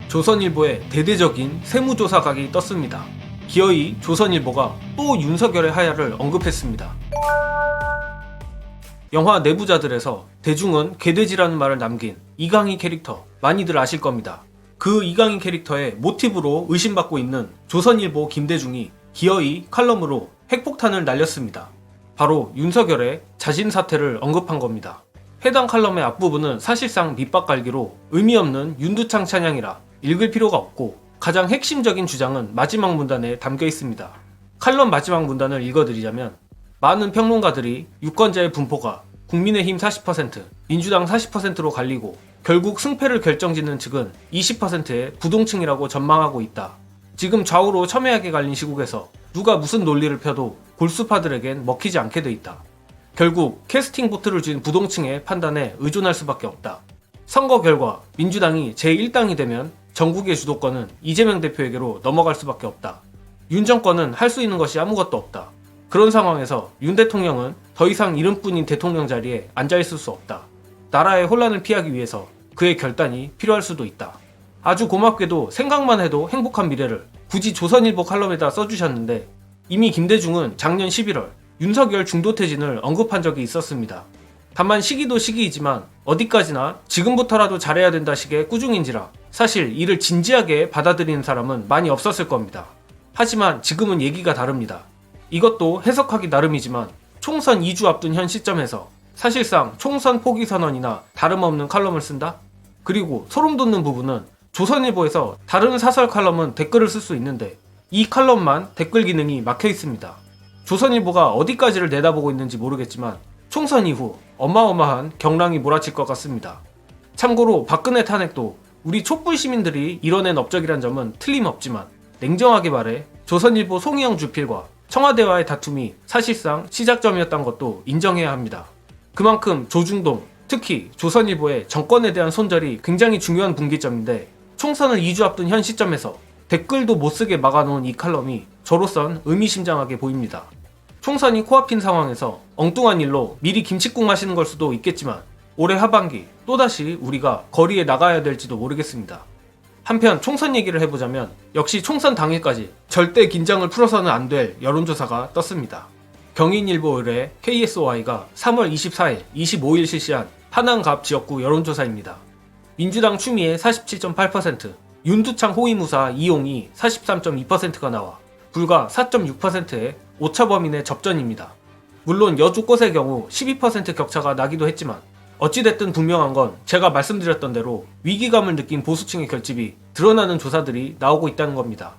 조선일보에 대대적인 세무조사각이 떴습니다. 기어이 조선일보가 또 윤석열의 하야를 언급했습니다. 영화 내부자들에서 대중은 개돼지라는 말을 남긴 이강희 캐릭터 많이들 아실 겁니다. 그 이강희 캐릭터의 모티브로 의심받고 있는 조선일보 김대중이 기어이 칼럼으로 핵폭탄을 날렸습니다. 바로 윤석열의 자진 사퇴를 언급한 겁니다. 해당 칼럼의 앞부분은 사실상 밑박갈기로 의미 없는 윤두창 찬양이라 읽을 필요가 없고 가장 핵심적인 주장은 마지막 문단에 담겨 있습니다. 칼럼 마지막 문단을 읽어드리자면 많은 평론가들이 유권자의 분포가 국민의힘 40%, 민주당 40%로 갈리고 결국 승패를 결정짓는 측은 20%의 부동층이라고 전망하고 있다. 지금 좌우로 첨예하게 갈린 시국에서 누가 무슨 논리를 펴도 골수파들에겐 먹히지 않게 돼 있다. 결국 캐스팅 보트를 쥔 부동층의 판단에 의존할 수밖에 없다. 선거 결과 민주당이 제1당이 되면 전국의 주도권은 이재명 대표에게로 넘어갈 수밖에 없다. 윤 정권은 할 수 있는 것이 아무것도 없다. 그런 상황에서 윤 대통령은 더 이상 이름뿐인 대통령 자리에 앉아있을 수 없다. 나라의 혼란을 피하기 위해서 그의 결단이 필요할 수도 있다. 아주 고맙게도 생각만 해도 행복한 미래를 굳이 조선일보 칼럼에다 써주셨는데 이미 김대중은 작년 11월 윤석열 중도퇴진을 언급한 적이 있었습니다. 다만 시기도 시기이지만 어디까지나 지금부터라도 잘해야 된다 식의 꾸중인지라 사실 이를 진지하게 받아들이는 사람은 많이 없었을 겁니다. 하지만 지금은 얘기가 다릅니다. 이것도 해석하기 나름이지만 총선 2주 앞둔 현 시점에서 사실상 총선 포기 선언이나 다름없는 칼럼을 쓴다? 그리고 소름 돋는 부분은 조선일보에서 다른 사설 칼럼은 댓글을 쓸 수 있는데 이 칼럼만 댓글 기능이 막혀 있습니다. 조선일보가 어디까지를 내다보고 있는지 모르겠지만 총선 이후 어마어마한 경랑이 몰아칠 것 같습니다. 참고로 박근혜 탄핵도 우리 촛불 시민들이 이뤄낸 업적이란 점은 틀림없지만 냉정하게 말해 조선일보 송희영 주필과 청와대와의 다툼이 사실상 시작점이었던 것도 인정해야 합니다. 그만큼 조중동, 특히 조선일보의 정권에 대한 손절이 굉장히 중요한 분기점인데 총선을 2주 앞둔 현 시점에서 댓글도 못쓰게 막아놓은 이 칼럼이 저로선 의미심장하게 보입니다. 총선이 코앞인 상황에서 엉뚱한 일로 미리 김칫국 마시는 걸 수도 있겠지만 올해 하반기 또다시 우리가 거리에 나가야 될지도 모르겠습니다. 한편 총선 얘기를 해보자면 역시 총선 당일까지 절대 긴장을 풀어서는 안 될 여론조사가 떴습니다. 경인일보 의뢰 KSOI가 3월 24일, 25일 실시한 하남갑 지역구 여론조사입니다. 민주당 추미애 47.8%, 윤두창 호위무사 이용이 43.2%가 나와 불과 4.6%의 오차범위 내 접전입니다. 물론 여주 꽃의 경우 12% 격차가 나기도 했지만 어찌됐든 분명한 건 제가 말씀드렸던 대로 위기감을 느낀 보수층의 결집이 드러나는 조사들이 나오고 있다는 겁니다.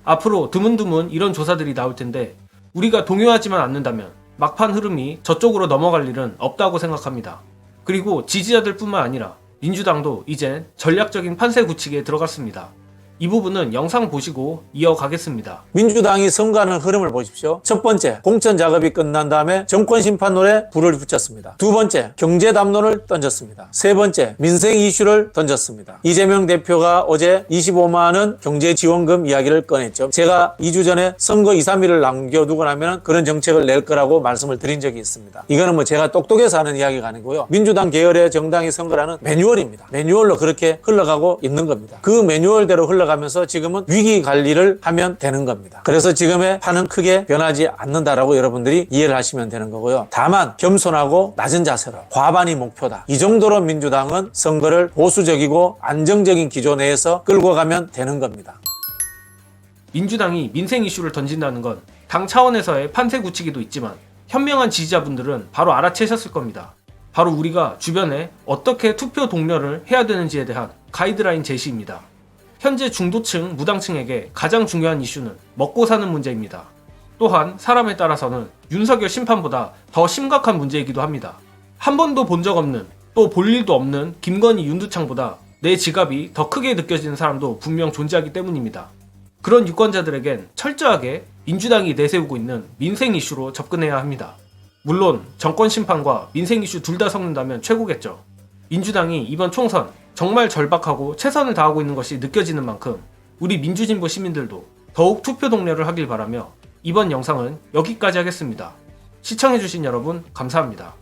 앞으로 드문드문 이런 조사들이 나올 텐데 우리가 동요하지만 않는다면 막판 흐름이 저쪽으로 넘어갈 일은 없다고 생각합니다. 그리고 지지자들 뿐만 아니라 민주당도 이젠 전략적인 판세 구축에 들어갔습니다. 이 부분은 영상 보시고 이어가겠습니다. 민주당이 선거하는 흐름을 보십시오. 첫 번째, 공천 작업이 끝난 다음에 정권 심판론에 불을 붙였습니다. 두 번째, 경제 담론을 던졌습니다. 세 번째, 민생 이슈를 던졌습니다. 이재명 대표가 어제 25만 원 경제 지원금 이야기를 꺼냈죠. 제가 2주 전에 선거 2, 3일을 남겨두고 나면 그런 정책을 낼 거라고 말씀을 드린 적이 있습니다. 이거는 뭐 제가 똑똑해서 하는 이야기가 아니고요. 민주당 계열의 정당이 선거라는 매뉴얼입니다. 매뉴얼로 그렇게 흘러가고 있는 겁니다. 그 매뉴얼대로 가면서 지금은 위기 관리를 하면 되는 겁니다. 그래서 지금의 판은 크게 변하지 않는다라고 여러분들이 이해를 하시면 되는 거고요. 다만 겸손하고 낮은 자세로 과반이 목표다. 이 정도로 민주당은 선거를 보수적이고 안정적인 기조 내에서 끌고 가면 되는 겁니다. 민주당이 민생 이슈를 던진다는 건 당 차원에서의 판세 굳히기도 있지만 현명한 지지자분들은 바로 알아채셨을 겁니다. 바로 우리가 주변에 어떻게 투표 독려를 해야 되는지에 대한 가이드라인 제시입니다. 현재 중도층, 무당층에게 가장 중요한 이슈는 먹고 사는 문제입니다. 또한 사람에 따라서는 윤석열 심판보다 더 심각한 문제이기도 합니다. 한 번도 본 적 없는, 또 볼 일도 없는 김건희, 윤두창보다 내 지갑이 더 크게 느껴지는 사람도 분명 존재하기 때문입니다. 그런 유권자들에겐 철저하게 민주당이 내세우고 있는 민생 이슈로 접근해야 합니다. 물론 정권 심판과 민생 이슈 둘 다 섞는다면 최고겠죠. 민주당이 이번 총선 정말 절박하고 최선을 다하고 있는 것이 느껴지는 만큼 우리 민주진보 시민들도 더욱 투표 독려를 하길 바라며 이번 영상은 여기까지 하겠습니다. 시청해주신 여러분 감사합니다.